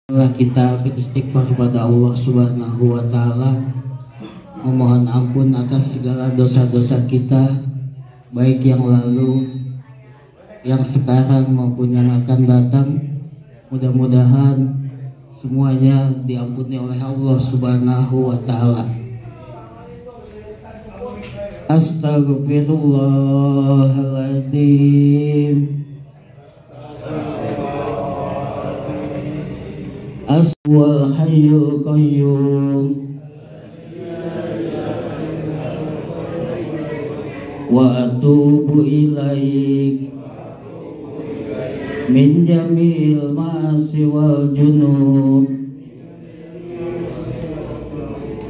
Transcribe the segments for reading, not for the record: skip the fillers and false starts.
Kita beristighfar kepada Allah Subhanahu wa Ta'ala, memohon ampun atas segala dosa-dosa kita, baik yang lalu, yang sekarang maupun yang akan datang. Mudah-mudahan semuanya diampuni oleh Allah Subhanahu wa Ta'ala. Astaghfirullahaladzim. Aswal hayyul qayyum wa atubu ilaik min jami'il ma'asi wal junub.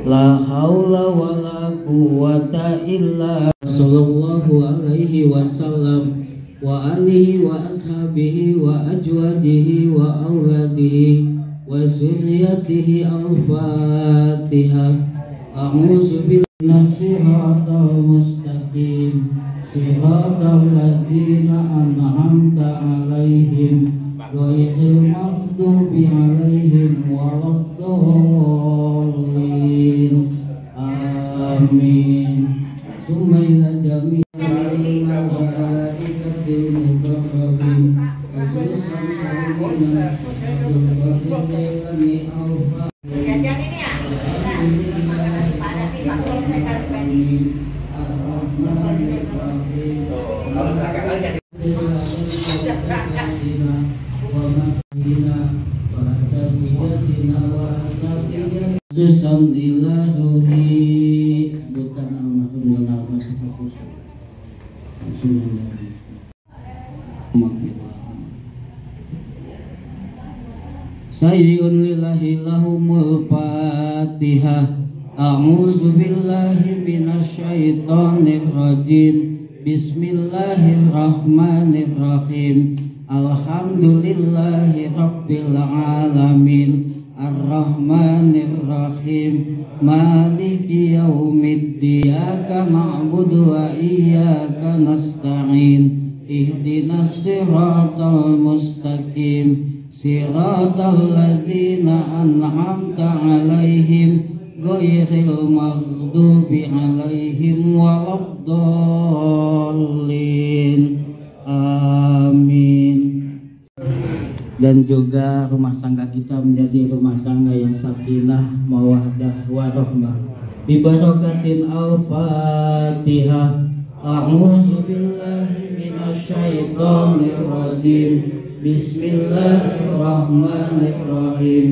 La haula wa la quwwata illa sallallahu alaihi wasallam wa alihi wa ashabihi wa ajwadihi wa auladihi wa zurriyatihi. Al-Fatihah. A'udzu billahi minasy-syaithanir mustaqim. Shiratal ladzina an'amta 'alaihim ghairil maghdubi 'alaihim waladdallin. Amin. Summa ila jami'il malaikatil muqarrabin jajan ini ya, bukan almarhum Sayyidun lillahi lahumul Fatihah. A'udzu billahi minasyaitonir rajim. Bismillahirrahmanirrahim. Alhamdulillahi rabbil alamin. Ar-Rahmanir-Rahim. Maliki yaumiddin. Iyyaka na'budu wa iyyaka nasta'in. Ihdinas siratal mustaqim. Siratal ladzina an'amta 'alaihim ghairil maghdubi 'alaihim waladdallin. Amin. Dan juga rumah tangga kita menjadi rumah tangga yang sakinah, mawaddah, warahmah. Bi barakatil Al-Fatihah. A'udzu billahi minasyaitonir rajim. Bismillahirrahmanirrahim.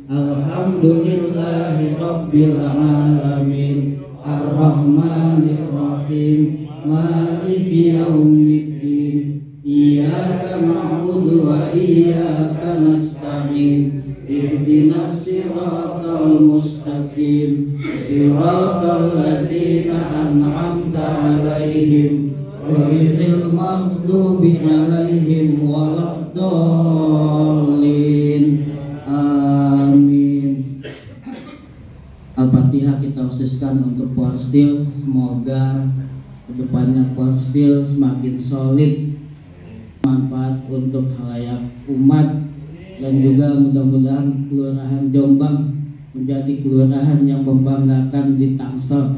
Alhamdulillahi rabbil alamin. Ar-Rahmanir-Rahim. Maliki yaumiddin. Iyyaka na'budu wa iyyaka nasta'in. Ihdinas siratal mustaqim. Siratal ladzina an'amta 'alaihim ghairil maghdubi 'alaihim waladdallin. Amin. Al-Fatihah kita khususkan untuk Porstil. Semoga kedepannya Porstil semakin solid, manfaat untuk halayak umat, dan juga mudah-mudahan Kelurahan Jombang menjadi kelurahan yang membanggakan di Tangsel.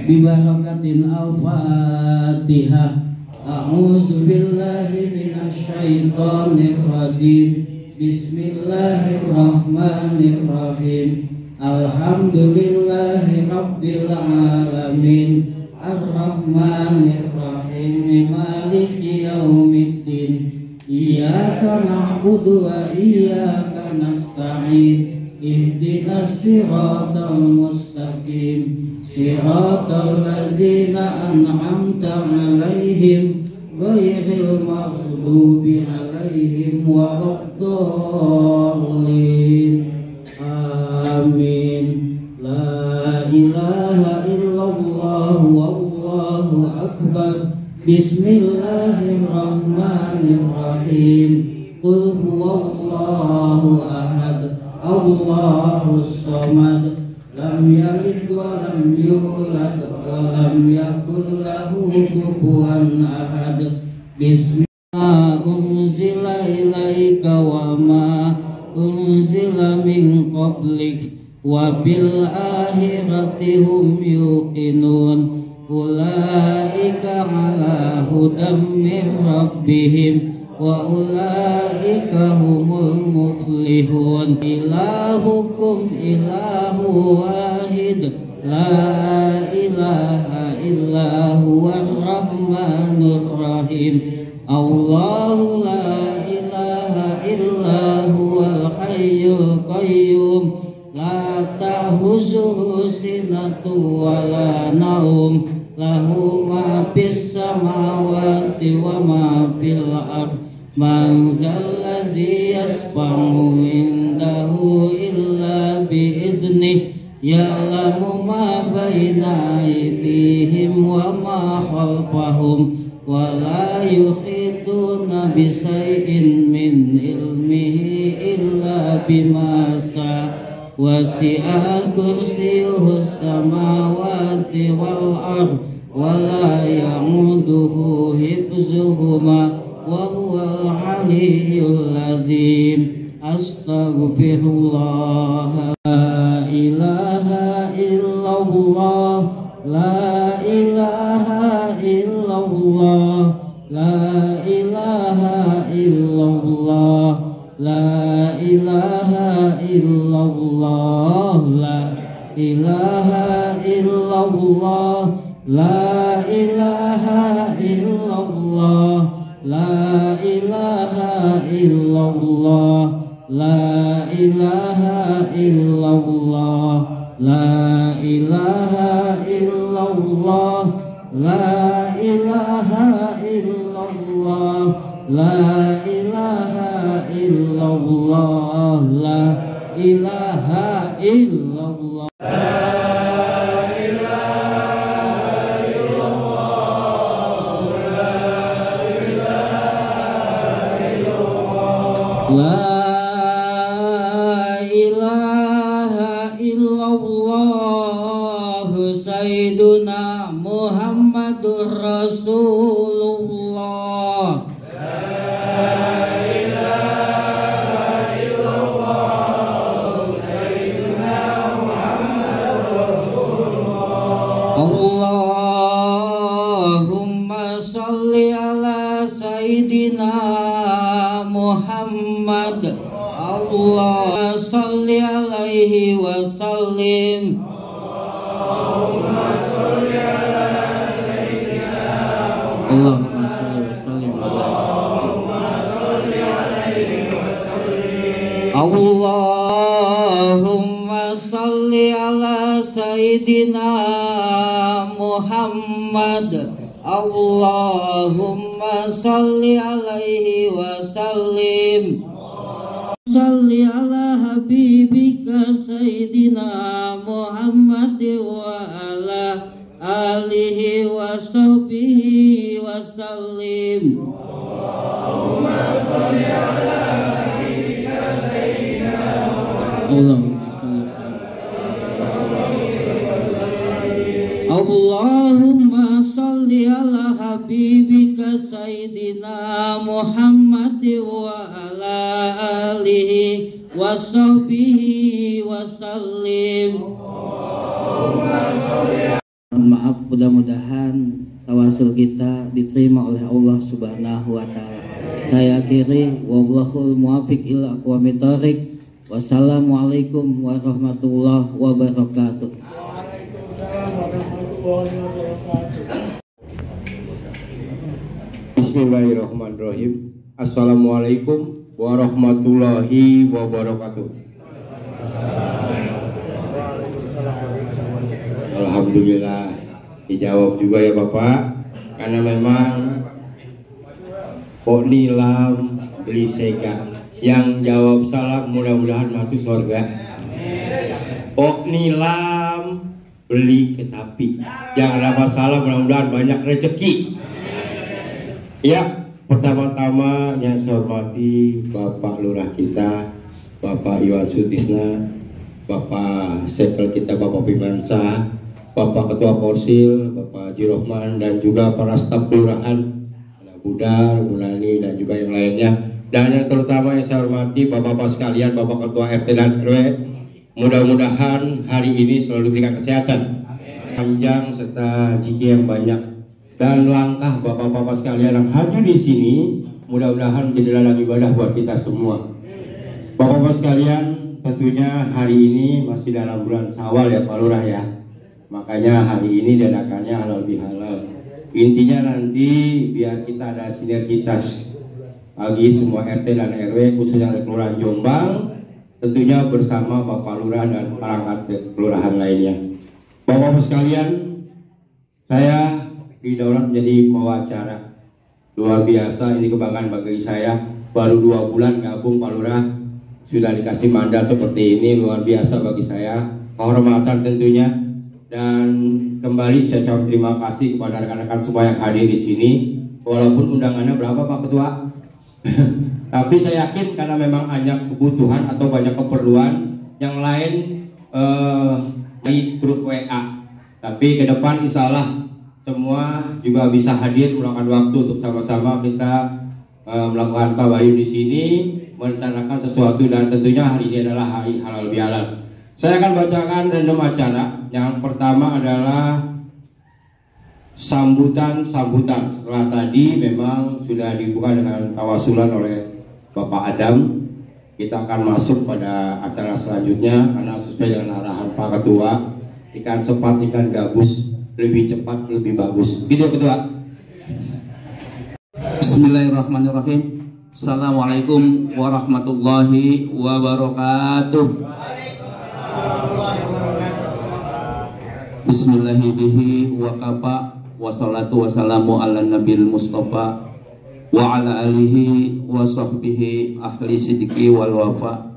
Bi barakatil Al-Fatihah. A'udzu billahi minasyaitonir rajim. Bismillahirrahmanirrahim. Alhamdulillahi rabbil alamin. Ar-Rahmanir-Rahim. Maliki yaumiddin. Iyyaka na'budu wa iyyaka nasta'in. Ihdinas siratal mustaqim. Siratal ladzina an'amta 'alaihim ghairil maghdubi 'alaihim waladdallin. Amin. La ilaha illallah wallahu akbar. Bismillahirrahmanirrahim. Qul huwallahu ahad. Allahus samad. Lam yalid wa lam yulad wa lam yakul lahu kufuwan ahad. Bismillah unzila ilaika wa ma unzila unzila min qablik wa bil akhirati hum yuqinun ulaika ala hudam min rabbihim wa ulaika humul muflihun ilahukum ilahu wahid la ilaha illa huwar rahmanur rahim Allahu la ilaha illa huwal hayyul qayyum la ta'khuzuhu sinatun wa la naum lahu ma fis samawati wa ma fil ardh man dzalladzi yashfa'u indahu illa bi iznihi ya'lamu ma baina aydihim wa ma khalfahum wa la yuhituna bi shay'in min ilmihi illa bima sha'a wasi'a kursiyyuhu samawati wal ardh wa la ya'uduhu hifzuhuma wa huwal 'aliyyul 'azim astaghfirullah la ilaha illallah la ilaha illallah la ilaha illallah la ilaha illallah la ilaha illallah la ilaha illallah la ilaha illallah la ilaha illallah la ilaha illallah la ilaha illallah la ilaha illallah la ilaha illallah la ilaha illallah sayyiduna Muhammadur Rasulullah Allahumma sholli ala sayyidina Muhammad Allah sholli alaihi wa sallim Allahumma sholli ala sayyidina Allahumma sholli alaihi wa sallim Allahumma sholli ala sayyidina Muhammad Allahumma sholli alaihi wa sallim Salli ala habibika sayyidina Muhammad wa ala alihi wa sahbihi wa sallim Allahumma salli ala habibika sayyidina Muhammad Allahumma salli ala habibika sayyidina Muhammad wa ala alihi wa sahbihi wa sallim. Maaf, mudah-mudahan tawasul kita diterima oleh Allah Subhanahu wa taala. Saya akhiri, wallahul muwaffiq ila aqwamit thoriq. Wassalamualaikum warahmatullahi wabarakatuh. Bismillahirrahmanirrahim. Assalamualaikum warahmatullahi wabarakatuh. Alhamdulillah dijawab juga ya Bapak, karena memang kok nilam beli sega. Yang jawab salah mudah-mudahan masuk surga. Kok nilam beli ketapi. Yang dapat salah mudah-mudahan banyak rezeki. Ya, pertama-tama yang saya hormati Bapak Lurah kita, Bapak Iwan Sutisna, Bapak Sekel kita, Bapak Pimansa, Bapak Ketua Porsil, Bapak Haji Rohman, dan juga para staf kelurahan, Anak Budar, Bunani, dan juga yang lainnya. Dan yang terutama yang saya hormati Bapak-Bapak sekalian, Bapak Ketua RT dan RW, mudah-mudahan hari ini selalu diberikan kesehatan panjang serta rezeki yang banyak. Dan langkah Bapak-Bapak sekalian yang hadir di sini mudah-mudahan menjadi ladang ibadah buat kita semua. Bapak-Bapak sekalian, tentunya hari ini masih dalam bulan Syawal ya Pak Lurah ya. Makanya hari ini diadakannya halal bihalal. Intinya nanti biar kita ada sinergitas bagi semua RT dan RW khususnya dari Kelurahan Jombang, tentunya bersama Bapak Lurah dan perangkat kelurahan lainnya. Bapak-Bapak sekalian, saya didaulat menjadi pewawancara. Luar biasa, ini kebanggaan bagi saya. Baru 2 bulan gabung Pak Lurah, sudah dikasih mandat seperti ini, luar biasa bagi saya. Kehormatan tentunya. Dan kembali saya ucapkan terima kasih kepada rekan-rekan semua yang hadir di sini. Walaupun undangannya berapa Pak Ketua? Tapi saya yakin karena memang banyak kebutuhan atau banyak keperluan yang lain di grup WA. Tapi ke depan insya Allah semua juga bisa hadir meluangkan waktu untuk sama-sama kita melakukan tabayun di sini, merencanakan sesuatu, dan tentunya hari ini adalah hari halal bihalal. Saya akan bacakan random acara. Yang pertama adalah sambutan. Setelah tadi memang sudah dibuka dengan tawasulan oleh Bapak Adam. Kita akan masuk pada acara selanjutnya karena sesuai dengan arahan Pak Ketua, ikan sepat, ikan gabus, lebih cepat, lebih bagus. Gitu Ketua. Bismillahirrahmanirrahim. Assalamualaikum warahmatullahi wabarakatuh. Bismillahirrahmanirrahim. Wa kafa wassalatu wassalamu ala nabil mustafa wa ala alihi wa sahbihi ahli sidiki wal wafa.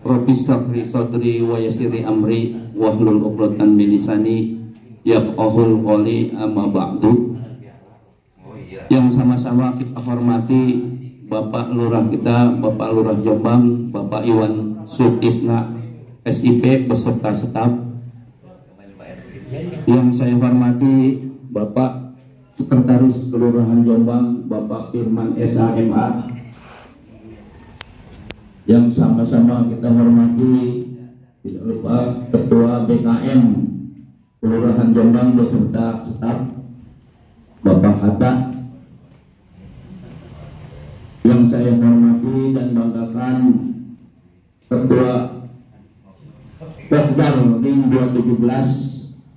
Rabbi shrahli sadri wa yassirli amri wahlul 'uqdatam min lisani yafqahul qawli, amma ba'du. Yang sama-sama kita hormati Bapak Lurah kita, Bapak Lurah Jombang, Bapak Iwan Sutisna SIP beserta staf. Yang saya hormati Bapak Sekretaris Kelurahan Jombang, Bapak Firman SHMA. Yang sama-sama kita hormati tidak lupa Ketua BKM Kelurahan Jombang beserta staf, Bapak Hatta. Yang saya hormati dan banggakan Ketua Popdar Ring 217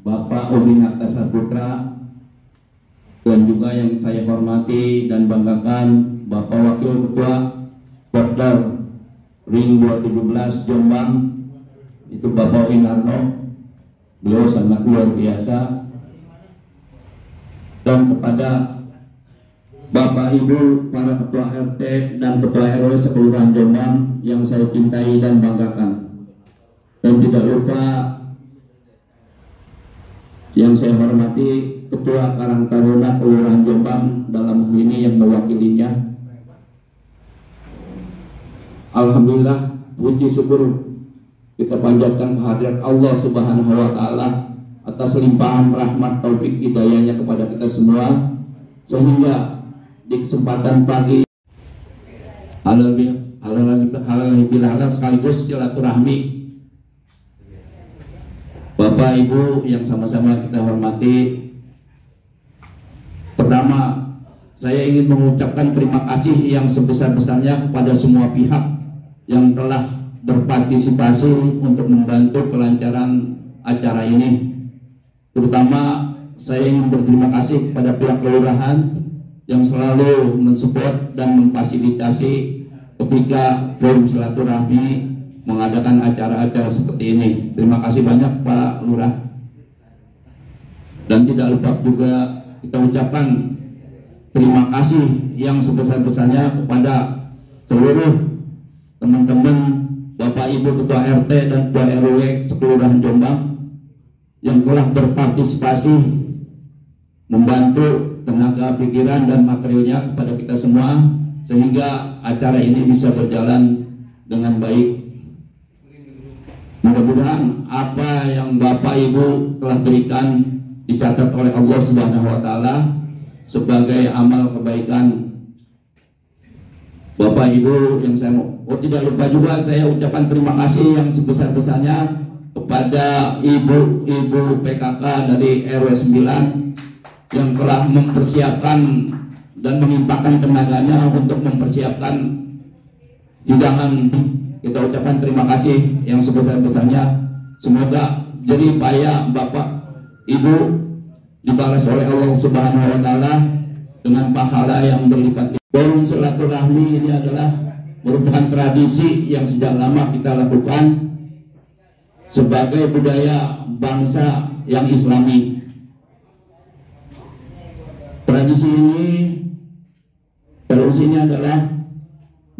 Bapak Obinata Saputra, dan juga yang saya hormati dan banggakan Bapak Wakil Ketua Popdar Ring 217 Jombang, itu Bapak Winarno. Beliau sangat luar biasa. Dan kepada Bapak Ibu para Ketua RT dan Ketua RW sekelurahan Jombang yang saya cintai dan banggakan. Dan tidak lupa yang saya hormati Ketua Karang Taruna Kelurahan Jombang dalam hal ini yang mewakilinya. Alhamdulillah, puji syukur kita panjatkan kehadirat Allah Subhanahu wa Ta'ala atas limpahan rahmat taufik hidayahnya kepada kita semua, sehingga di kesempatan pagi halal bihalal sekaligus silaturahmi Bapak Ibu yang sama-sama kita hormati. Pertama, saya ingin mengucapkan terima kasih yang sebesar-besarnya kepada semua pihak yang telah berpartisipasi untuk membantu kelancaran acara ini. Terutama saya ingin berterima kasih kepada pihak kelurahan yang selalu mensupport dan memfasilitasi ketika forum silaturahmi mengadakan acara-acara seperti ini. Terima kasih banyak Pak Lurah. Dan tidak lupa juga kita ucapkan terima kasih yang sebesar-besarnya kepada seluruh teman-teman Bapak Ibu Ketua RT dan Ketua RW sekelurahan Jombang yang telah berpartisipasi membantu tenaga pikiran dan materialnya kepada kita semua sehingga acara ini bisa berjalan dengan baik. Mudah-mudahan apa yang Bapak Ibu telah berikan dicatat oleh Allah Subhanahu wa Ta'ala sebagai amal kebaikan Bapak Ibu yang saya mau, tidak lupa juga saya ucapkan terima kasih yang sebesar-besarnya kepada ibu-ibu PKK dari RW 9 yang telah mempersiapkan dan menimpakan tenaganya untuk mempersiapkan hidangan. Kita ucapkan terima kasih yang sebesar-besarnya. Semoga jerih payah Bapak Ibu dibalas oleh Allah Subhanahu wa taala dengan pahala yang berlipat. Forum silaturahmi ini adalah merupakan tradisi yang sejak lama kita lakukan sebagai budaya bangsa yang Islami. Tradisi ini adalah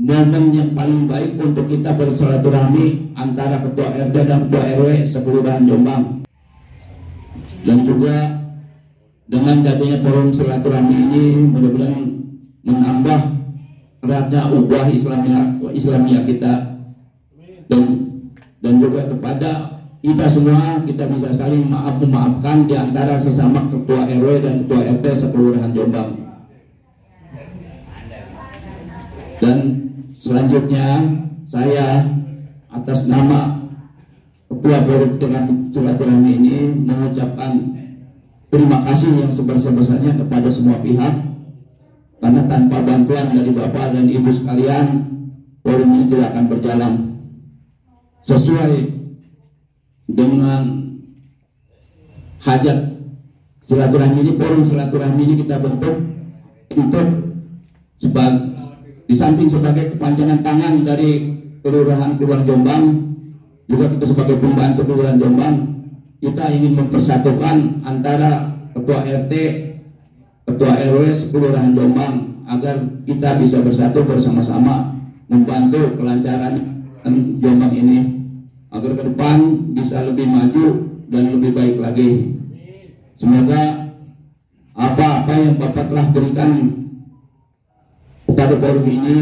momen yang paling baik untuk kita bersilaturahmi antara ketua RT dan ketua RW sekelurahan Jombang. Dan juga dengan adanya forum silaturahmi ini mudah-mudahan menambah eratnya ukhuwah Islamiyah kita, dan juga kepada kita semua, kita bisa saling memaafkan di antara sesama ketua RW dan ketua RT sekelurahan Jombang. Dan selanjutnya saya atas nama ketua forum silaturahmi ini mengucapkan terima kasih yang sebesar-besarnya kepada semua pihak, karena tanpa bantuan dari Bapak dan Ibu sekalian forum ini tidak akan berjalan sesuai dengan hajat silaturahmi ini. Forum silaturahmi ini kita bentuk untuk di samping sebagai kepanjangan tangan dari Kelurahan Jombang, juga kita sebagai pembantu Kelurahan Jombang, kita ingin mempersatukan antara ketua RT, ketua RW Kelurahan Jombang agar kita bisa bersatu bersama-sama membantu kelancaran Jombang ini agar ke depan bisa lebih maju dan lebih baik lagi. Semoga apa-apa yang Bapak telah berikan kepada forum ini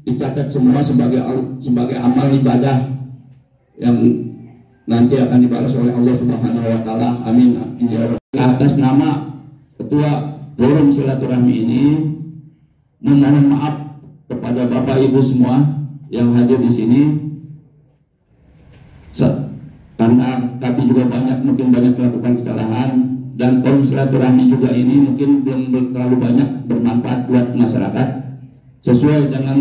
dicatat semua sebagai amal ibadah yang nanti akan dibalas oleh Allah Subhanahu wa taala. Amin. Atas nama ketua forum silaturahmi ini memohon maaf kepada Bapak Ibu semua yang hadir di sini, karena kami juga mungkin banyak melakukan kesalahan, dan forum silaturahmi juga ini mungkin belum terlalu banyak bermanfaat buat masyarakat. Sesuai dengan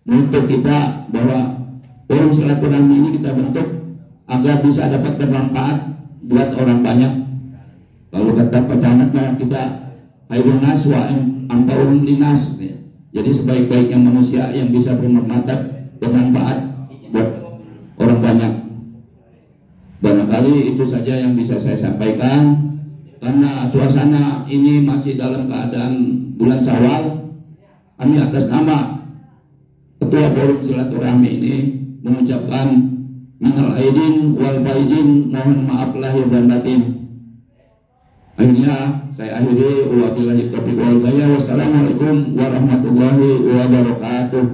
motto kita bahwa forum silaturahmi ini kita bentuk agar bisa dapat bermanfaat buat orang banyak. Kalau kata Pak Camat, kita khairun nas wa anfa'uhum linnas. Jadi sebaik-baiknya manusia yang bisa bermanfaat buat orang banyak. Barangkali itu saja yang bisa saya sampaikan, karena suasana ini masih dalam keadaan bulan Syawal. Kami atas nama ketua forum silaturahmi ini mengucapkan minal aidin wal faizin, mohon maaf lahir dan batin. Akhirnya saya akhiri, wabillahi taufiq wal hidayah. Wassalamualaikum warahmatullahi wabarakatuh.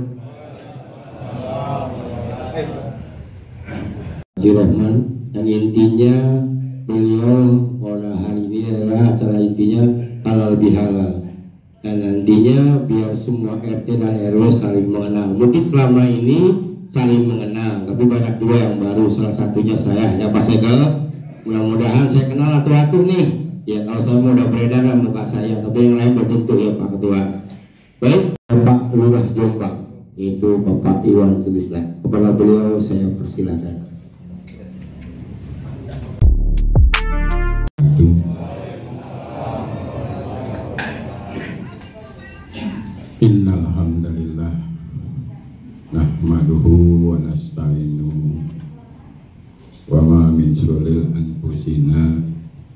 Rahman, yang intinya beliau pada hari ini adalah acara intinya halal bihalal, dan nantinya biar semua RT dan RW saling mengenal. Mungkin selama ini saling mengenal, tapi banyak juga yang baru, salah satunya saya ya Pak Segel. Mudah-mudahan saya kenal atu-atu nih ya, kalau saya udah beredar muka saya, tapi yang lain bertentu ya Pak Ketua. Baik, Bapak Lurah Jombang itu Bapak Iwan Sulisla, kepada beliau saya persilakan. Innal hamdalillah nahmaduhu wa nasta'inuhu wa ma min syururil anfusina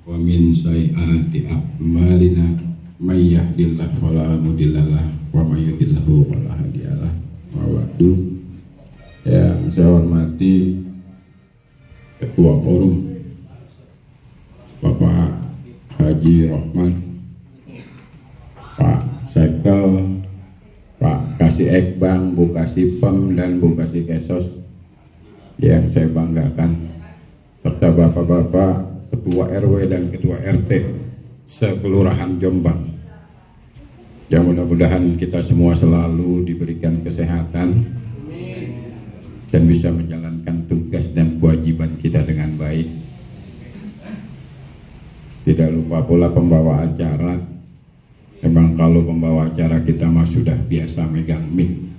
wa min sayyiati a'malina may yahdihillahu fala mudhillalah wa may yudhlilhu fala hadiyalah. Wa ba'du. Yang saya hormati Ketua Forum Bapak Haji Rahman, Pak Sekel, Pak Kasih Ekbang, Bu Kasih Pem, dan Bu Kasih Kesos yang saya banggakan, serta bapak-bapak ketua RW dan ketua RT sekelurahan Jombang. Ya mudah-mudahan kita semua selalu diberikan kesehatan dan bisa menjalankan tugas dan kewajiban kita dengan baik. Tidak lupa pula pembawa acara. Memang kalau pembawa acara kita mah sudah biasa megang mic.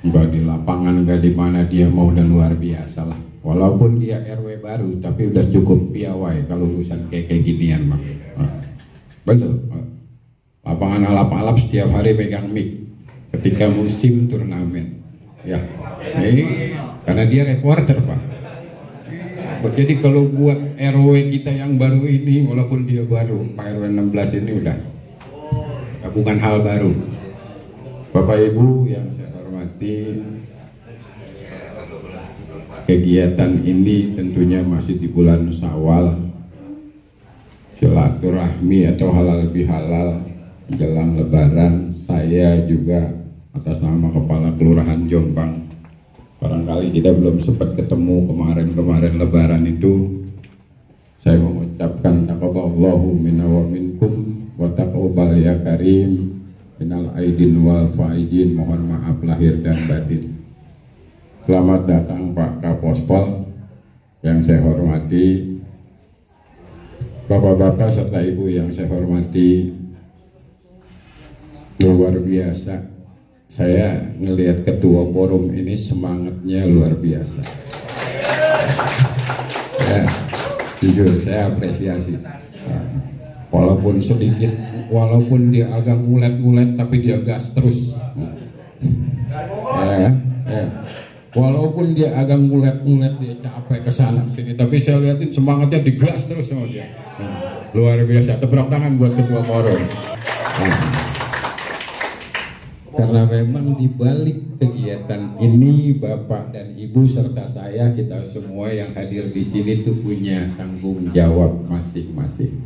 Enggak di lapangan, enggak di mana, dia mau udah luar biasa lah. Walaupun dia RW baru, tapi udah cukup piawai kalau urusan kayak ginian mah. Betul. Lapangan alap-alap setiap hari megang mic ketika musim turnamen. Ya, karena dia reporter Pak. Jadi kalau buat RW kita yang baru ini, walaupun dia baru, Pak RW 16 ini udah bukan hal baru. Bapak Ibu yang saya hormati, kegiatan ini tentunya masih di bulan Syawal, silaturahmi atau halal bihalal jelang Lebaran. Saya juga atas nama Kepala Kelurahan Jombang, barangkali kita belum sempat ketemu kemarin Lebaran itu, saya mengucapkan taqabbalallahu minna wa minkum wa taqabbal ya karim minal aidin wal faizin, mohon maaf lahir dan batin. Selamat datang Pak Kapospol yang saya hormati, Bapak-bapak serta Ibu yang saya hormati. Luar biasa, saya ngelihat ketua forum ini semangatnya luar biasa. Ya, jujur saya apresiasi. Walaupun sedikit, walaupun dia agak ngulet-ngulet, tapi dia gas terus. Ya. Walaupun dia agak ngulet-ngulet, dia capek kesana sini, tapi saya lihatin semangatnya digas terus sama dia. Luar biasa. Tepuk tangan buat ketua forum. Karena memang di balik kegiatan ini Bapak dan Ibu serta saya, kita semua yang hadir di sini tuh punya tanggung jawab masing-masing.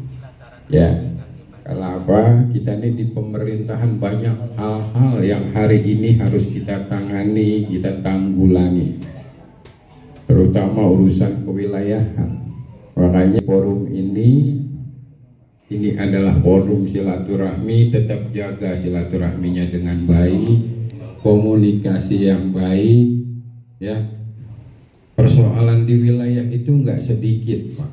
Ya, karena apa? Kita ini di pemerintahan banyak hal-hal yang hari ini harus kita tangani, kita tanggulangi, terutama urusan kewilayahan. Makanya forum ini adalah forum silaturahmi. Tetap jaga silaturahminya dengan baik, komunikasi yang baik, ya. Persoalan di wilayah itu nggak sedikit Pak,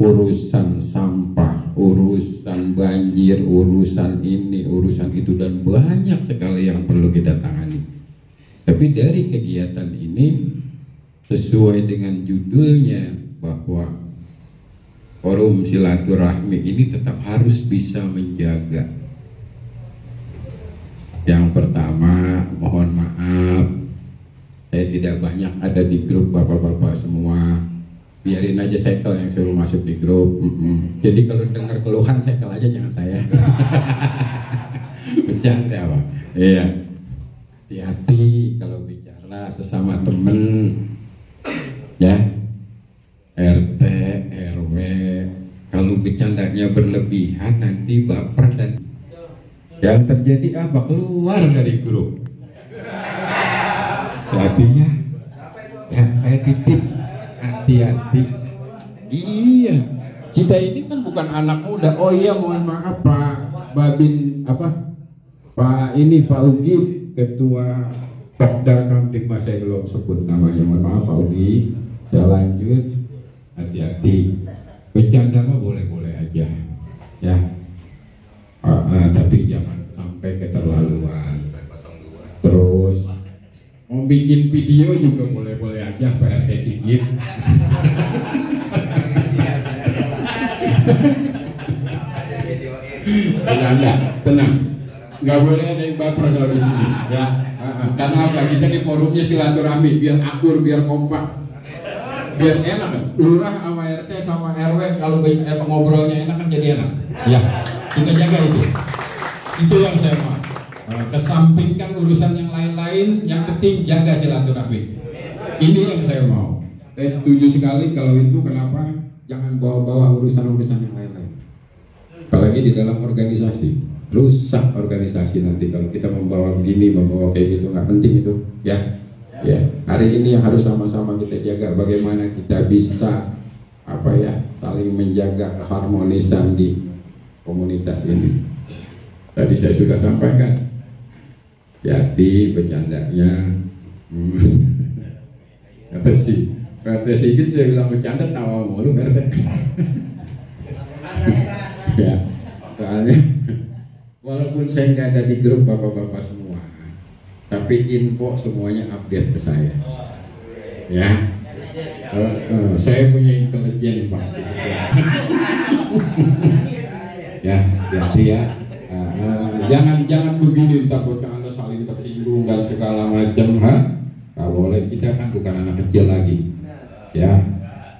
urusan sampah, urusan banjir, urusan ini, urusan itu, dan banyak sekali yang perlu kita tangani. Tapi dari kegiatan ini, sesuai dengan judulnya, bahwa forum silaturahmi ini tetap harus bisa menjaga. Yang pertama, mohon maaf, saya tidak banyak ada di grup bapak-bapak semua. Biarin aja Sekel yang suruh masuk di grup. Jadi kalau dengar keluhan Sekel aja, jangan saya. Bercanda Pak. Iya. Hati-hati kalau bicara sesama temen, ya. RT, RW, kalau bercandanya berlebihan nanti baper dan yang terjadi apa? Keluar dari grup. Artinya, ya saya titip, hati-hati. Iya, kita ini kan bukan anak muda. Oh iya, mohon maaf Pak Babin apa? Pak Ugi, ketua Pokda Kamtipmas, saya belum sebut namanya. Mohon maaf Pak Ugi. Saya lanjut. Hati-hati, bercanda mah boleh-boleh aja, ya. Tapi jangan sampai keterlaluan. Terus mau bikin video juga boleh-boleh aja, Pak RT Sigit. Tenang, nggak boleh ada yang baper dari sini, ya. Karena apa? Kita di forumnya silaturahmi, biar akur, biar kompak. Biar enak kan, lurah sama RT sama RW kalau ngobrolnya enak kan jadi enak. Ya, kita jaga itu yang saya mau. Kesampingkan urusan yang lain-lain, yang penting jaga silaturahmi. Ini yang saya mau. Saya setuju sekali kalau itu. Kenapa? Jangan bawa-bawa urusan-urusan yang lain-lain. Apalagi di dalam organisasi, rusak organisasi nanti kalau kita membawa begini, membawa kayak gitu, nggak penting itu, ya. Ya, hari ini yang harus sama-sama kita jaga, bagaimana kita bisa saling menjaga keharmonisan di komunitas ini. Tadi saya sudah sampaikan, hati bercandanya. Kata Sigit saya bilang bercanda tawa mulu kan. Ya, soalnya walaupun saya nggak ada di grup bapak-bapak semua, tapi info semuanya update ke saya. Ya, saya punya intelijen Pak. Ya, jadi ya, jangan begini takutkan Anda saling tersinggung dan segala macam, ha? Nggak boleh, kita kan bukan anak kecil lagi, ya.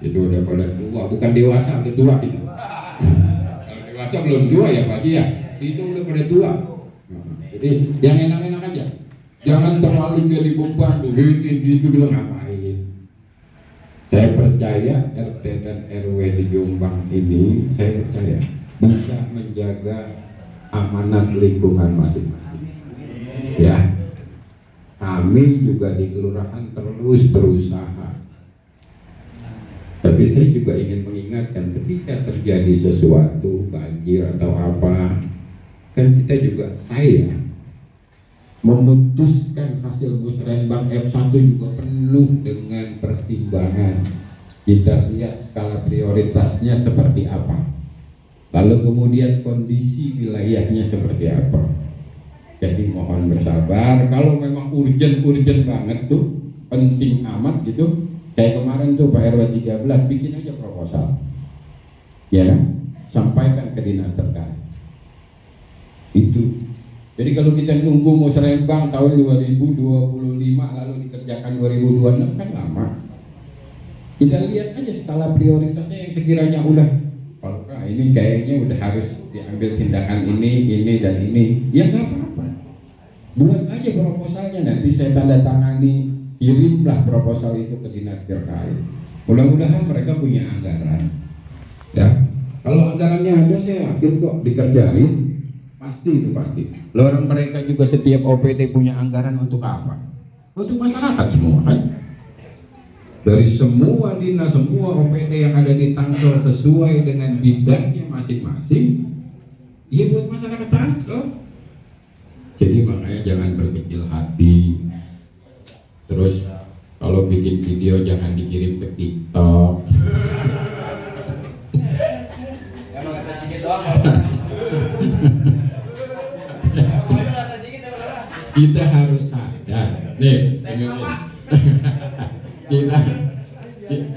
Itu udah pada tua, bukan dewasa, udah tua kita. Kalau dewasa belum tua ya Pak ya, itu udah pada tua. Jadi yang enak-enak aja, jangan terlalu jadi beban, gitu bilang ngapain. Saya percaya RT dan RW di Jombang ini, saya percaya bisa menjaga amanat lingkungan masing-masing. Ya, kami juga di kelurahan terus berusaha. Tapi saya juga ingin mengingatkan ketika terjadi sesuatu, banjir atau apa, kan kita juga memutuskan hasil musrenbang F1 juga penuh dengan pertimbangan. Kita lihat skala prioritasnya seperti apa, lalu kemudian kondisi wilayahnya seperti apa. Jadi mohon bersabar, kalau memang urgent banget tuh, penting amat gitu. Kayak kemarin tuh Pak RW 13 bikin aja proposal, ya kan? Sampaikan ke dinas terkait. Itu. Jadi kalau kita nunggu musrenbang tahun 2025 lalu dikerjakan 2026 kan lama. Kita lihat aja skala prioritasnya yang sekiranya udah, kalau ini kayaknya udah harus diambil tindakan ini dan ini, ya nggak apa-apa. Buat aja proposalnya, nanti saya tanda tangani, kirimlah proposal itu ke dinas terkait. Mudah-mudahan mereka punya anggaran. Ya, kalau anggarannya ada, saya yakin kok dikerjain, pasti itu pasti. Orang mereka juga setiap OPD punya anggaran untuk apa? Untuk masyarakat semua kan? Dari semua dinas, semua OPD yang ada di Tangsel sesuai dengan bidangnya masing-masing, ya buat masyarakat Tangsel. Jadi makanya jangan berkecil hati. Terus kalau bikin video jangan dikirim ke TikTok. Kita harus sadar. Nih, kita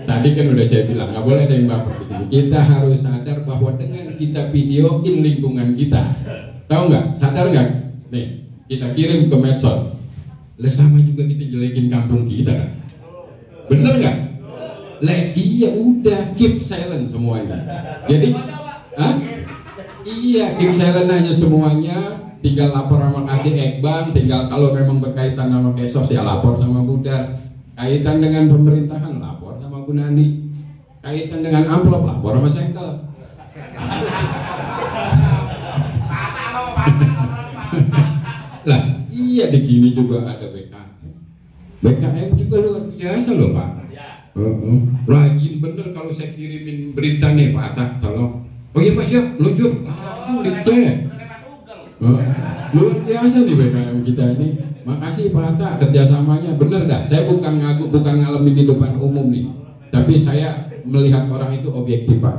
tadi kan udah saya bilang nggak boleh ada yang baper begini. Kita harus sadar bahwa dengan kita videoin lingkungan kita, tahu nggak? Sadar nggak? Nih, kita kirim ke medsos. Lah sama juga kita jelekin kampung kita kan? Bener nggak? Lah iya udah keep silent semuanya. Jadi, iya keep silent aja semuanya. Tinggal lapor sama kasih Ekbang. Tinggal kalau memang berkaitan sama Kesos ya lapor sama Budar. Kaitan dengan pemerintahan lapor sama Bu Nani. Kaitan dengan amplop lapor sama Sekel. Lah iya di sini juga ada BKM. BKM juga luar biasa loh Pak. Rajin bener kalau saya kirimin berita nih Pak Atta, tolong. Oh iya Pak siap, luncur. Langsung dicek. Luar biasa nih BKM kita ini. Makasih Pak Atta kerjasamanya bener dah. Saya bukan ngaku, bukan ngalamin di depan umum nih. Tapi saya melihat orang itu objektif Pak.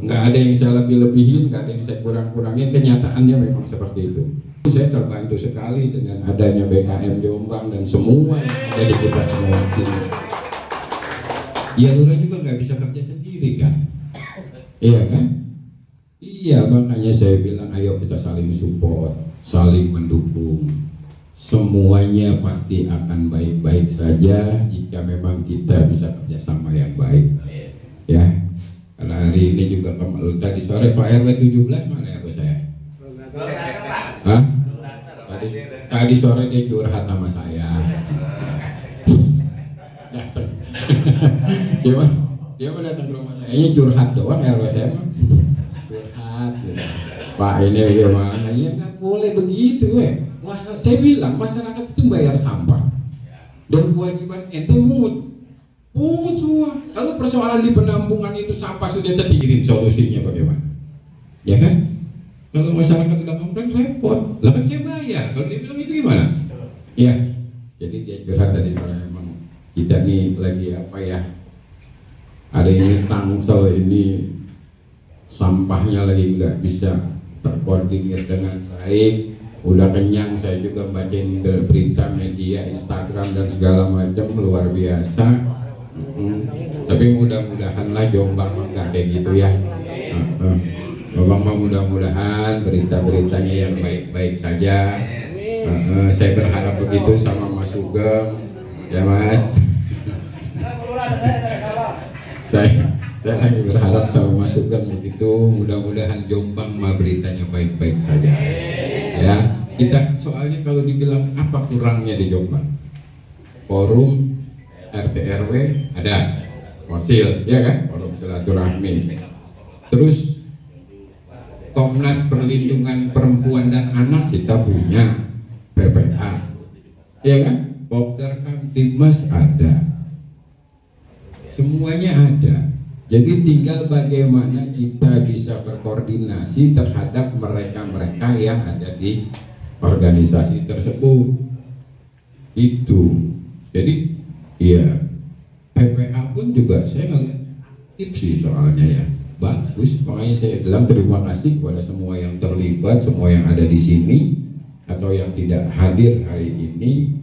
Nggak ada yang saya lebih-lebihin, nggak ada yang saya kurang-kurangin. Kenyataannya memang seperti itu. Saya terbantu sekali dengan adanya BKM Jombang dan semua yang ada di kita semua ini. Ya Lurah juga nggak bisa kerja sendiri kan? Iya kan? Iya makanya saya bilang ayo kita saling support, saling mendukung. Semuanya pasti akan baik-baik saja jika memang kita bisa kerjasama yang baik. Ya, karena hari ini juga tadi sore Pak RW 17 mana ya saya? Hah? Tadi sore dia curhat sama saya. Dia mau datang ke rumah saya, ini curhat doang RW saya mah. Curhat. Pak ini gimana? Ya nggak boleh begitu saya bilang masyarakat itu bayar sampah dan kewajiban ente pungut semua. Kalau persoalan di penampungan itu sampah sudah sedirin, solusinya bagaimana? Ya kan? Kalau masyarakat udah komplain repot. Lah kan saya bayar. Kalau dia bilang itu gimana? Ya. Jadi dia curhat tadi karena memang kita nih lagi apa ya? Ada ini Tangsel ini sampahnya lagi nggak bisa terkoordinir dengan baik. Udah kenyang saya juga bacain berita media Instagram dan segala macam luar biasa. Tapi mudah-mudahan lah Jombang nggak kayak gitu ya. Jombang mah mudah-mudahan berita-beritanya yang baik-baik saja. Saya berharap begitu sama Mas Sugeng, ya Mas. Saya hanya berharap sama Mas Sugeng begitu. Mudah-mudahan Jombang mah beritanya baik-baik saja. Ya, kita soalnya kalau dibilang apa kurangnya di Jombang? Forum RT RW ada, Mosil, ya kan? Forum silaturahmi. Terus Komnas Perlindungan Perempuan dan Anak kita punya, PPA, ya kan? Popdar Kamtibmas ada, semuanya ada. Jadi tinggal bagaimana kita bisa berkoordinasi terhadap mereka-mereka yang ada di organisasi tersebut. Itu. Jadi ya PPA pun juga saya ngeliat tips sih soalnya ya. Bagus, makanya saya bilang terima kasih kepada semua yang terlibat, semua yang ada di sini atau yang tidak hadir hari ini.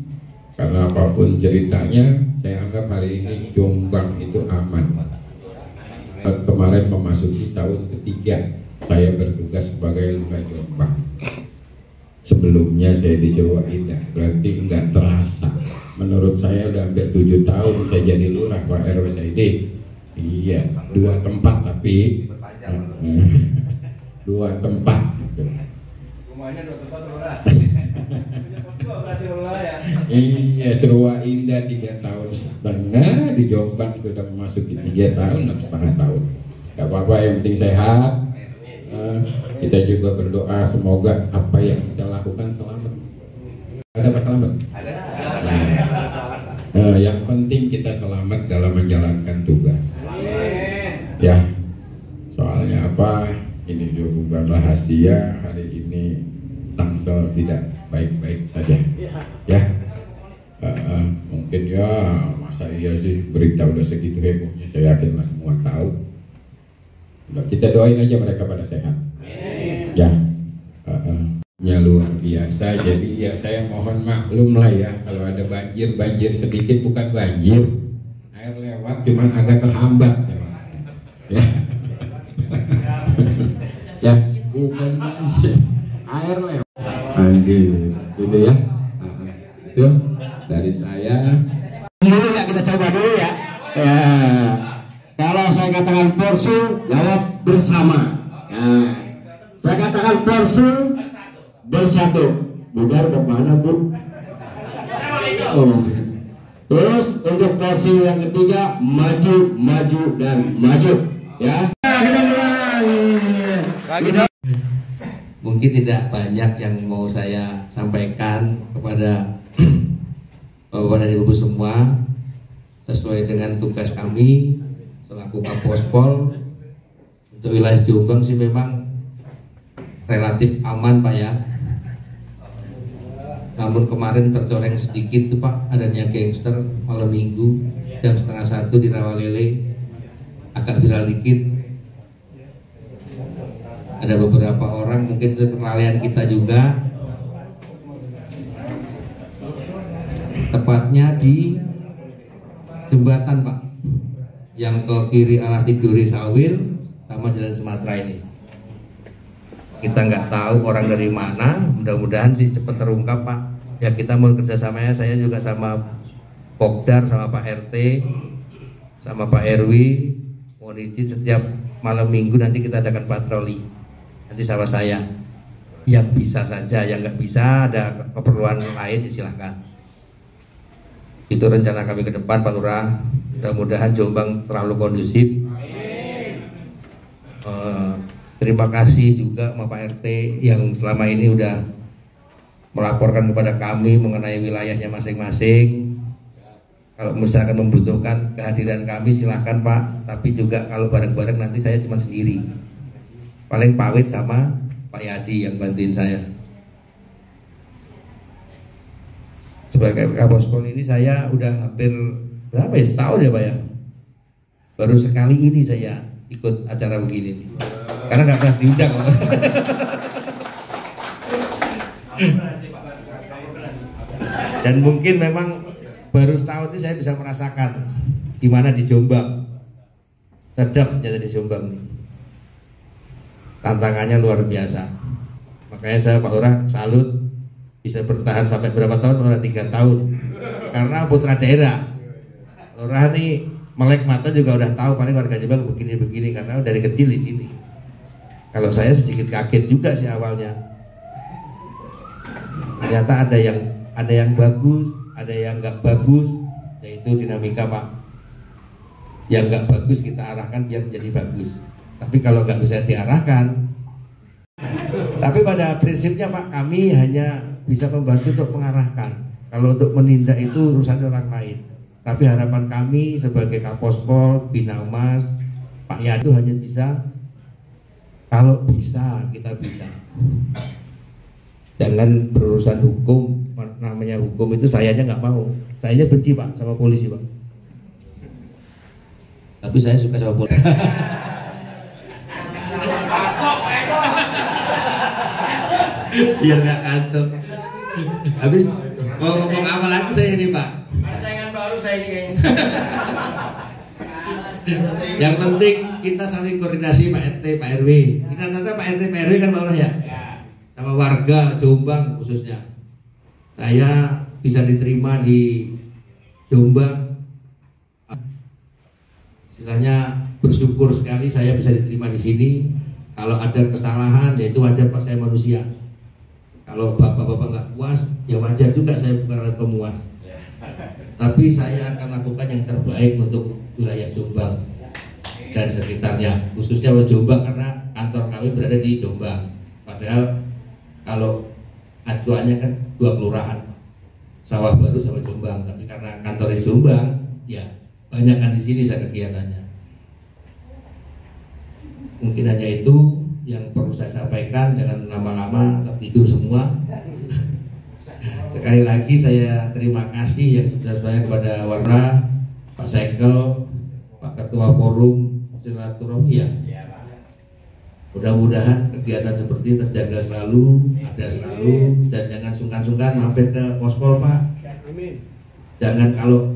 Karena apapun ceritanya, saya anggap hari ini Jombang itu aman. Kemarin memasuki tahun ketiga saya bertugas sebagai Lurah Jombang. Sebelumnya saya di Sewa Indah, berarti nggak terasa. Menurut saya udah hampir 7 tahun saya jadi lurah Pak RW Saidi. Iya, 2 tempat tapi 2 tempat. Rumahnya 2 tempat lurah. Iya, Sewa Indah 3,5 tahun di Jombang sudah memasuki 3 tahun 6,5 tahun. Gak apa-apa, yang penting sehat. Kita juga berdoa semoga apa yang kita lakukan selamat. Ada Pak Selamat? Ada. Yang penting kita selamat dalam menjalankan tugas. Ya, soalnya apa? Ini juga bukan rahasia. Hari ini Tangsel tidak baik-baik saja. Ya, mungkin ya masa iya sih berita udah segitu hebohnya. Saya yakin lah semua tahu. Kita doain aja mereka pada sehat. Ya, luar biasa. Jadi ya saya mohon maklum lah ya kalau ada banjir sedikit, bukan banjir, air lewat cuman agak terhambat ya. Ya, bukan banjir, air lewat banjir gitu ya. Itu dari saya Dulu ya, kita coba dulu ya. Ya, kalau saya katakan porsi, jawab bersama. Nah, saya katakan porsi bersatu. Budar kemana Bu? Oh. Terus untuk porsi yang ketiga, maju, maju dan maju. Ya. Kita mulai. Mungkin tidak banyak yang mau saya sampaikan kepada Bapak dan Ibu semua. Sesuai dengan tugas kami selaku Kapospol untuk wilayah Jombang sih memang relatif aman Pak ya. Namun kemarin tercoreng sedikit tuh Pak, adanya gangster malam minggu jam 12:30 di Rawalele, agak viral dikit. Ada beberapa orang, mungkin itu kelalaian kita juga, tepatnya di jembatan Pak yang ke kiri arah Tidore Sawil sama Jalan Sumatera ini. Kita nggak tahu orang dari mana, mudah-mudahan sih cepat terungkap Pak. Ya kita mau kerjasamanya, saya juga sama Pokdar, sama Pak RT, sama Pak RW, mohon izin setiap malam minggu nanti kita adakan patroli. Nanti sama saya, yang bisa saja, yang nggak bisa ada keperluan lain silahkan. Itu rencana kami ke depan Pak Lurah. Mudah-mudahan Jombang terlalu kondusif. Terima kasih juga sama Pak RT yang selama ini udah melaporkan kepada kami mengenai wilayahnya masing-masing. Kalau misalkan membutuhkan kehadiran kami silahkan Pak. Tapi juga kalau bareng-bareng nanti saya cuma sendiri. Paling Pak Wid sama Pak Yadi yang bantuin saya. Sebagai Kapospol ini saya udah hampir berapa ya, setahun ya Pak ya. Baru sekali ini saya ikut acara begini nih. Karena nggak pernah diundang. Dan mungkin memang baru setahun ini saya bisa merasakan gimana di Jombang. Sedap ternyata di Jombang nih. Tantangannya luar biasa. Makanya saya Pak Lurah salut bisa bertahan sampai berapa tahun? Lurah 3 tahun. Karena putra daerah. Lurah nih melek mata juga udah tahu paling warga Jombang begini-begini karena dari kecil di sini. Kalau saya sedikit kaget juga sih awalnya. Ternyata ada yang bagus, ada yang nggak bagus, yaitu dinamika Pak. Yang nggak bagus kita arahkan biar menjadi bagus. Tapi kalau nggak bisa diarahkan, tapi pada prinsipnya Pak, kami hanya bisa membantu untuk mengarahkan. Kalau untuk menindak itu urusan orang lain. Tapi harapan kami sebagai Kapospol, Binamas, Pak Yadu hanya bisa, kalau bisa kita bisa. Jangan berurusan hukum, namanya hukum itu saya aja nggak mau. Saya aja benci Pak sama polisi Pak. Tapi saya suka sama polisi. Biar nggak kantor. Habis mau ngomong apa lagi saya ini Pak? Ada saingan baru saya ini kayaknya. Yang penting kita saling koordinasi Pak RT, Pak RW. Kita nanti Pak RT, Pak RW kan Pak ya? Sama warga Jombang khususnya. Saya bisa diterima di Jombang. Istilahnya bersyukur sekali saya bisa diterima di sini. Kalau ada kesalahan, ya itu wajar Pak, saya manusia. Kalau bapak-bapak nggak puas, ya wajar juga saya bukan pemuas. Tapi saya akan lakukan yang terbaik untuk wilayah Jombang dan sekitarnya, khususnya Jombang karena kantor kami berada di Jombang. Padahal kalau acuannya kan 2 kelurahan, Sawah Baru sama Jombang. Tapi karena kantor di Jombang, ya banyak kan di sini saya kegiatannya. Mungkin hanya itu yang perlu saya sampaikan, jangan lama-lama tertidur semua. Sekali lagi saya terima kasih yang sebesar-besarnya kepada Warna, Pak Sekel, Pak Ketua Forum Silaturahmi ya. Mudah-mudahan kegiatan seperti ini terjaga selalu, ada selalu, dan jangan sungkan-sungkan mampir ke Pospol Pak. Jangan kalau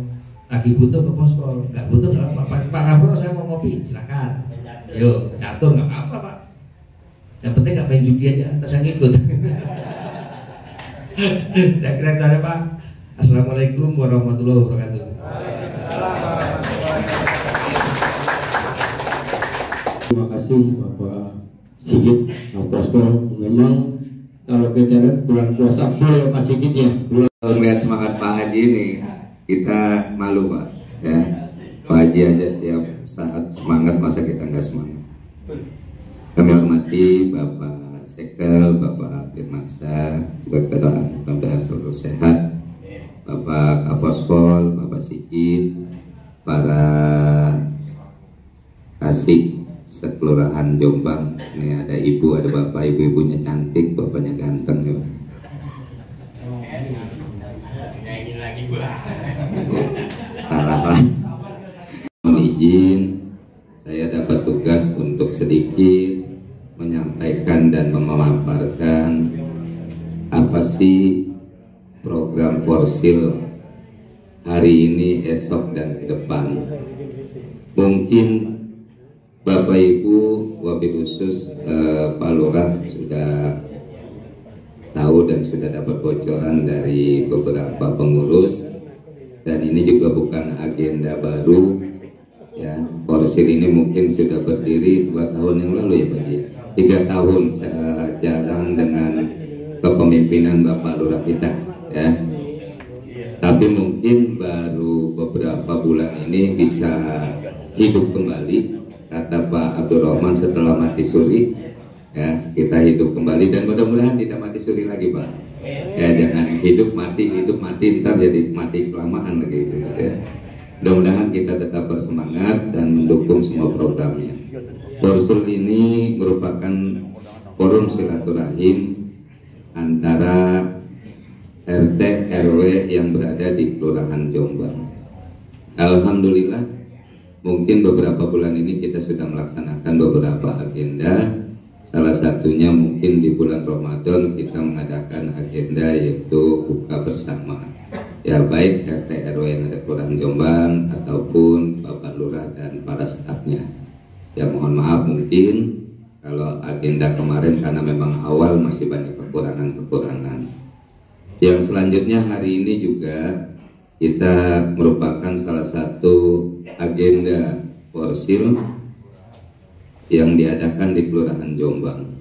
lagi butuh ke Pospol, nggak butuh nggak apa-apa. Pak Kapolro saya mau ngopi, silakan. Yo, catur nggak apa-apa Pak. Yang penting nggak main judi aja, terus saya ngikut. Dan kira-kira Pak. Assalamualaikum warahmatullahi wabarakatuh. Terima kasih Bapak Sigit Kapospol. Memang kalau bicara bulan puasa boleh Pak Sigit ya. Kalau melihat semangat Pak Haji ini kita malu Pak ya. Pak Haji aja tiap saat semangat, masa kita nggak semangat. Kami hormati Bapak Sekel, Bapak Firmansyah, juga ketua mudah-mudahan selalu sehat, Bapak Kapospol, Bapak Sigit, para kasih sekelurahan Jombang. Ini ada ibu, ada bapak, ibu-ibunya cantik, bapaknya ganteng ya. Salah lah. Mohon izin, saya dapat tugas untuk sedikit menyampaikan dan memaparkan apa sih program Porsil hari ini, esok dan ke depan. Mungkin Bapak Ibu wabil khusus Pak Lurah sudah tahu dan sudah dapat bocoran dari beberapa pengurus, dan ini juga bukan agenda baru ya. Porsil ini mungkin sudah berdiri 2 tahun yang lalu ya Pak Ji, 3 tahun saya jalan dengan kepemimpinan Bapak Lurah kita ya. Tapi mungkin baru beberapa bulan ini bisa hidup kembali, kata Pak Abdurrahman, setelah mati suri ya, kita hidup kembali dan mudah-mudahan tidak mati suri lagi Pak ya. Jangan hidup mati ntar jadi mati kelamaan lagi gitu ya. Mudah-mudahan kita tetap bersemangat dan mendukung semua programnya. Porsul ini merupakan forum silaturahim antara RT RW yang berada di Kelurahan Jombang. Alhamdulillah, mungkin beberapa bulan ini kita sudah melaksanakan beberapa agenda. Salah satunya mungkin di bulan Ramadan kita mengadakan agenda yaitu buka bersama. Ya, baik RT RW yang ada Kelurahan Jombang ataupun Bapak Lurah dan para stafnya. Ya, mohon maaf mungkin kalau agenda kemarin karena memang awal masih banyak kekurangan-kekurangan. Yang selanjutnya hari ini juga kita merupakan salah satu agenda Porsil yang diadakan di Kelurahan Jombang.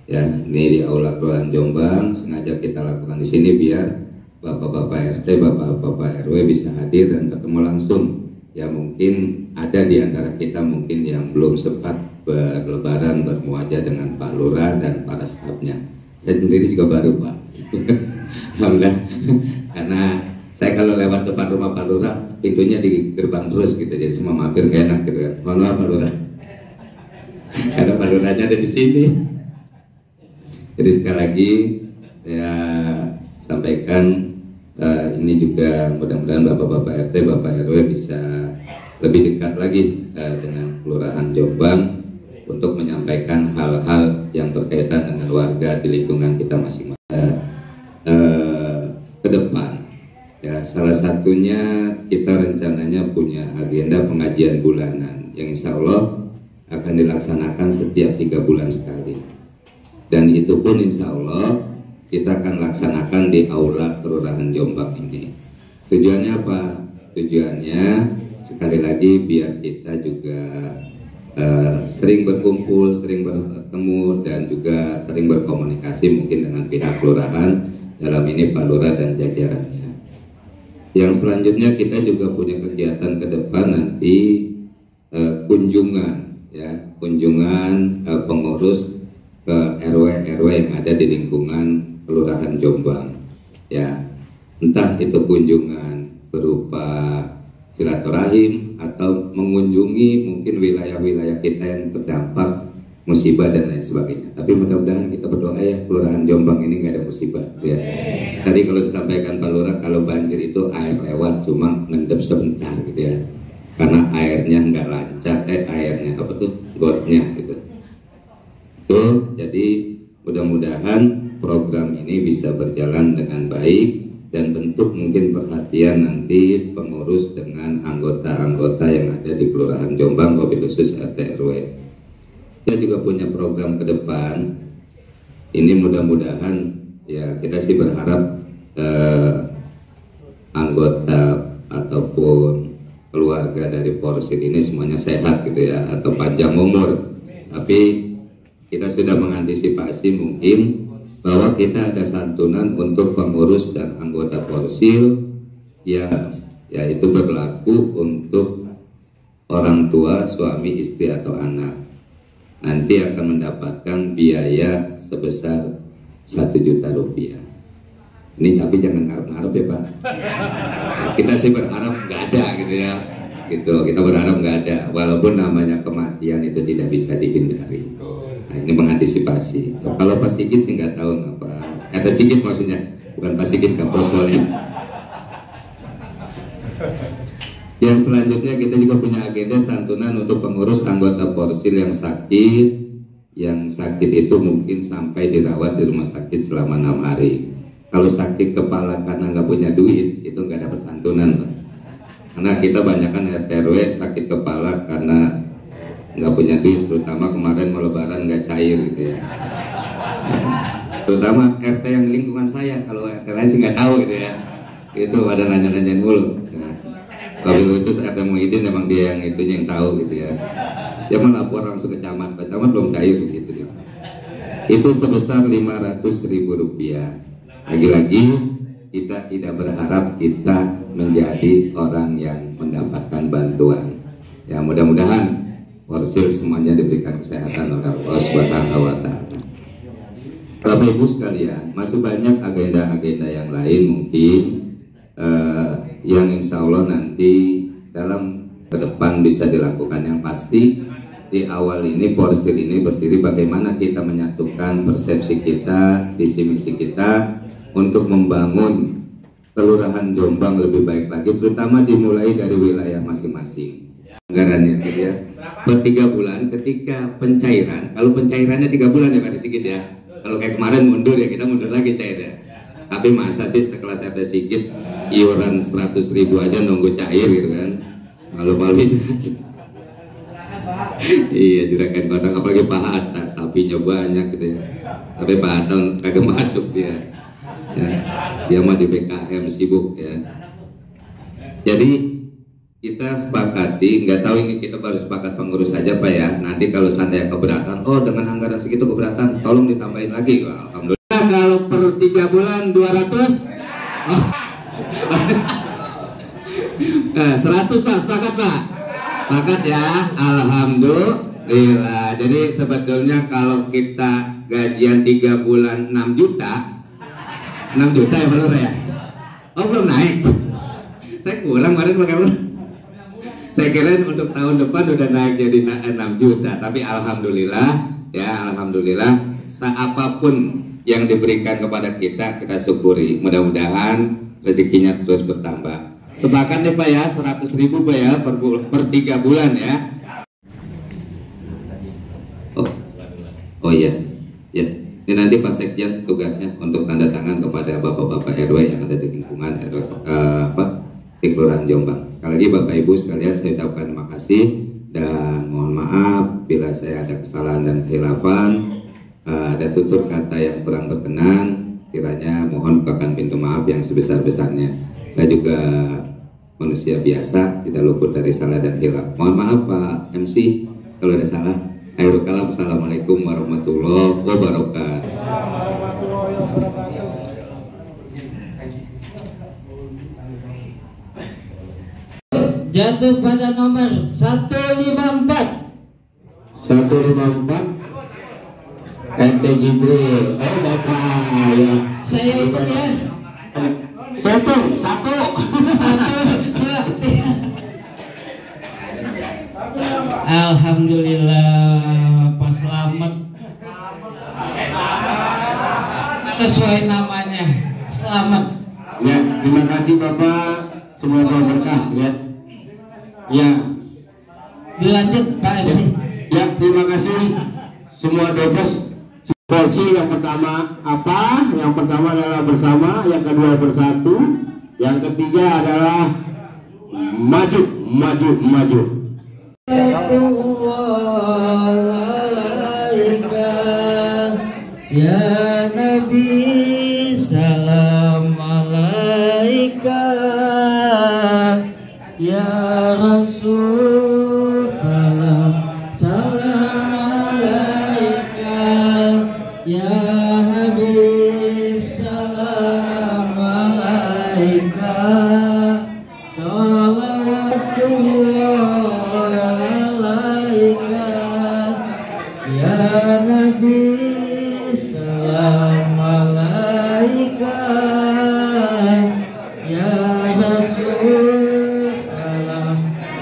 Ya, ini di Aula Kelurahan Jombang sengaja kita lakukan di sini biar Bapak-bapak RT, Bapak-bapak RW bisa hadir dan ketemu langsung. Ya, mungkin ada di antara kita mungkin yang belum sempat berlebaran bermuajah dengan Pak Lurah dan para stafnya. Saya sendiri juga baru, Pak. Alhamdulillah, karena saya kalau lewat depan rumah Pak Lurah pintunya di gerbang terus gitu, jadi semua mampir gak enak gitu kan. Mohon maaf Pak Lurah, karena Pak Lurahnya ada di sini. Jadi sekali lagi saya sampaikan ini juga mudah-mudahan Bapak-bapak RT, Bapak RW bisa lebih dekat lagi dengan Kelurahan Jombang untuk menyampaikan hal-hal yang berkaitan dengan warga di lingkungan kita masing-masing. Ke depan ya, salah satunya kita rencananya punya agenda pengajian bulanan yang insya Allah akan dilaksanakan setiap 3 bulan sekali, dan itu pun insya Allah kita akan laksanakan di Aula Kelurahan Jombang ini. Tujuannya apa? Tujuannya sekali lagi biar kita juga sering berkumpul, sering bertemu, dan juga sering berkomunikasi mungkin dengan pihak kelurahan, dalam ini Pak Lurah dan jajarannya. Yang selanjutnya kita juga punya kegiatan ke depan nanti kunjungan, ya, kunjungan pengurus ke RW yang ada di lingkungan Kelurahan Jombang. Ya, entah itu kunjungan berupa silaturahim atau mengunjungi mungkin wilayah-wilayah kita yang terdampak musibah dan lain sebagainya. Tapi mudah-mudahan kita berdoa ya Kelurahan Jombang ini nggak ada musibah. Ya. Tadi kalau disampaikan Pak Lurah, kalau banjir itu air lewat cuma ngendep sebentar gitu ya, karena airnya nggak lancar, airnya apa tuh gotnya gitu. Tuh, jadi mudah-mudahan program ini bisa berjalan dengan baik dan bentuk mungkin perhatian nanti pengurus dengan anggota-anggota yang ada di Kelurahan Jombang, wabil khusus RT RW. Kita juga punya program ke depan. Ini mudah-mudahan ya kita sih berharap anggota ataupun keluarga dari Porsil ini semuanya sehat gitu ya, atau panjang umur. Tapi kita sudah mengantisipasi mungkin bahwa kita ada santunan untuk pengurus dan anggota Porsil yang yaitu berlaku untuk orang tua, suami, istri atau anak. Nanti akan mendapatkan biaya sebesar 1 juta rupiah. Ini tapi jangan ngarep-ngarep ya Pak. Nah, kita sih berharap nggak ada gitu ya. Gitu, kita berharap nggak ada. Walaupun namanya kematian itu tidak bisa dihindari. Nah, ini mengantisipasi. Kalau Pak Sigit sih nggak tahu apa. Kata Sigit maksudnya, bukan Pak Sigit Kapolsnya. Yang selanjutnya kita juga punya agenda santunan untuk pengurus anggota Porsil yang sakit. Yang sakit itu mungkin sampai dirawat di rumah sakit selama 6 hari. Kalau sakit kepala karena nggak punya duit, itu nggak dapat santunan Pak. Karena kita banyakkan RT RW sakit kepala karena nggak punya duit, terutama kemarin mau lebaran nggak cair gitu ya. Terutama RT yang lingkungan saya, kalau RT lain sih nggak tahu gitu ya. Itu pada nanya-nanyain mulu. Wabil khusus RT Muhyiddin memang dia yang itunya yang tahu gitu ya. Dia melapor langsung ke camat, Pak Camat belum cair gitu ya. Itu sebesar 500.000 rupiah. Lagi-lagi kita tidak berharap kita menjadi orang yang mendapatkan bantuan. Ya mudah-mudahan Porsil semuanya diberikan kesehatan oleh Allah Subhanahu wa Ta'ala. Bapak Ibu sekalian, masih banyak agenda-agenda yang lain mungkin yang insya Allah nanti dalam ke depan bisa dilakukan. Yang pasti di awal ini Porsil ini berdiri bagaimana kita menyatukan persepsi kita, visi misi kita untuk membangun Kelurahan Jombang lebih baik lagi, terutama dimulai dari wilayah masing-masing. Anggarannya gitu ya. Per 3 bulan ketika pencairan, kalau pencairannya 3 bulan ya Pak Sigit ya. Kalau kayak kemarin mundur ya kita mundur lagi cair ya. Tapi masa sih sekelas ada Sigit iuran 100.000 aja nunggu cair gitu kan. Malu-maluin aja. Iya juragan kodok, apalagi Pak Hatta sapinya banyak gitu ya. Tapi Pak Hatta kagak masuk dia ya. Dia mah di BKM sibuk ya. Jadi kita sepakati, nggak tahu ini kita baru sepakat pengurus saja Pak ya. Nanti kalau seandainya keberatan, oh dengan anggaran segitu keberatan, tolong ditambahin lagi. Wah, alhamdulillah kalau per 3 bulan 200 oh. Nah, 100 Pak, sepakat Pak? Sepakat ya, alhamdulillah. Jadi sebetulnya kalau kita gajian 3 bulan 6 juta 6 juta ya belum ya? Oh belum naik. Saya kurang kemarin pakai belum. Saya kira untuk tahun depan udah naik jadi 6 juta. Tapi alhamdulillah ya, alhamdulillah. Apapun yang diberikan kepada kita syukuri. Mudah-mudahan rezekinya terus bertambah. Sepakat nih Pak ya, 100.000 Pak ya per 3 bulan ya. Oh iya, ya. Ini nanti Pak Sekjen tugasnya untuk tanda tangan kepada bapak-bapak RW yang ada di lingkungan RW di Kelurahan Jombang. Sekali lagi Bapak Ibu sekalian saya ucapkan terima kasih dan mohon maaf bila saya ada kesalahan dan khilafan, ada tutur kata yang kurang berkenan. Kiranya mohon bukakan pintu maaf yang sebesar-besarnya. Saya juga manusia biasa, tidak luput dari salah dan hilaf. Mohon maaf Pak MC kalau ada salah. Akhirul kalam, assalamualaikum warahmatullahi wabarakatuh. Jatuh pada nomor 154. 154 RT Jibril. Bapak ya. Saya ikut ya. Satu. Alhamdulillah Pak Slamet sesuai namanya, selamat. Ya, terima kasih Bapak. Semoga berkah ya. Ya. Dilanjut Pak MC. Ya, terima kasih semua Dopes. Porsi yang pertama apa? Yang pertama adalah bersama, yang kedua bersatu, yang ketiga adalah maju. Ya Nabi salam alaika, ya Rasul salam alaika, ya Habib salam alaika, salawatullah alaika, ya Nabi salam alaika, ya Rasul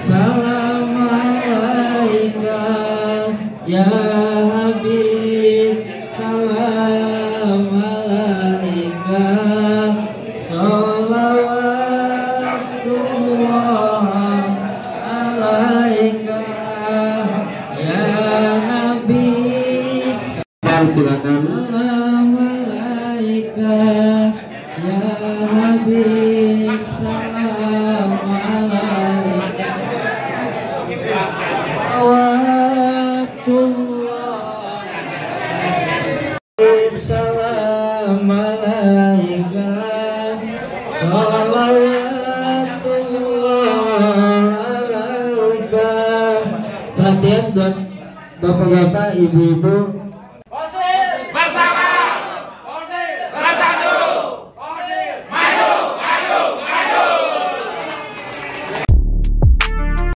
salam alaika, ya Habib salam alaika, salawatullah alaika, ya Nabi Silakan. salam alaika, ya Habib salam alaika, salawatullah Habib salam alaika, salawatullah alaika. Perhatian buat bapak-bapak, ibu-ibu,